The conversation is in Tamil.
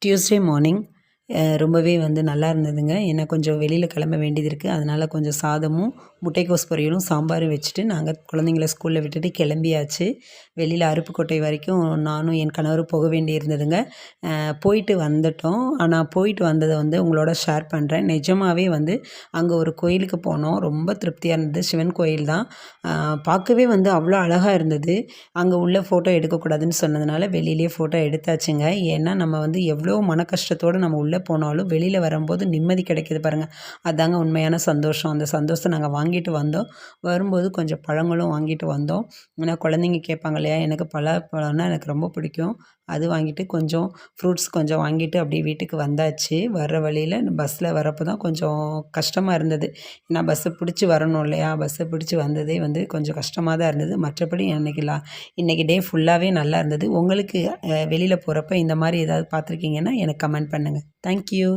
டியூஸ்டே மார்னிங் ரொம்பவே வந்து நல்லா இருந்ததுங்க. ஏன்னா கொஞ்சம் வெளியில் கிளம்ப வேண்டியது இருக்குது. அதனால் கொஞ்சம் சாதமும், முட்டைக்கோஸ் பொரியலும், சாம்பாரும் வச்சுட்டு நாங்கள் குழந்தைங்கள ஸ்கூலில் விட்டுட்டு கிளம்பியாச்சு. வெளியில் அருப்புக்கோட்டை வரைக்கும் நானும் என் கணவரும் போக வேண்டி இருந்ததுங்க. போயிட்டு வந்துட்டோம். ஆனால் போயிட்டு வந்ததை வந்து உங்களோட ஷேர் பண்ணுறேன். நிஜமாகவே வந்து அங்கே ஒரு கோயிலுக்கு போனோம். ரொம்ப திருப்தியாக இருந்தது. சிவன் கோயில் தான். பார்க்கவே வந்து அவ்வளோ அழகாக இருந்தது. அங்கே உள்ள ஃபோட்டோ எடுக்கக்கூடாதுன்னு சொன்னதுனால வெளியிலேயே ஃபோட்டோ எடுத்தாச்சுங்க. ஏன்னா நம்ம வந்து எவ்வளோ மன கஷ்டத்தோடு நம்ம உள்ளே போனாலும் வெளியில் வரும்போது நிம்மதி கிடைக்கிது பாருங்கள். அதாங்க உண்மையான சந்தோஷம். அந்த சந்தோஷத்தை நாங்கள் வாங்கிட்டு வந்தோம். வரும்போது கொஞ்சம் பழங்களும் வாங்கிட்டு வந்தோம். ஏன்னா குழந்தைங்க கேட்பாங்க இல்லையா, எனக்கு பழம்னா எனக்கு ரொம்ப பிடிக்கும். அது வாங்கிட்டு கொஞ்சம் ஃப்ரூட்ஸ் கொஞ்சம் வாங்கிட்டு அப்படியே வீட்டுக்கு வந்தாச்சு. வர்ற வழியில் பஸ்ஸில் வரப்போ தான் கொஞ்சம் கஷ்டமாக இருந்தது. ஏன்னா பஸ்ஸை பிடிச்சி வரணும் இல்லையா, பஸ்ஸை பிடிச்சி வந்ததே வந்து கொஞ்சம் கஷ்டமாக தான் இருந்தது. மற்றபடி இன்றைக்கி டே ஃபுல்லாகவே நல்லா இருந்தது. உங்களுக்கு வெளியில் போகிறப்ப இந்த மாதிரி ஏதாவது பார்த்துருக்கீங்கன்னா எனக்கு கமெண்ட் பண்ணுங்கள். தேங்க்யூ.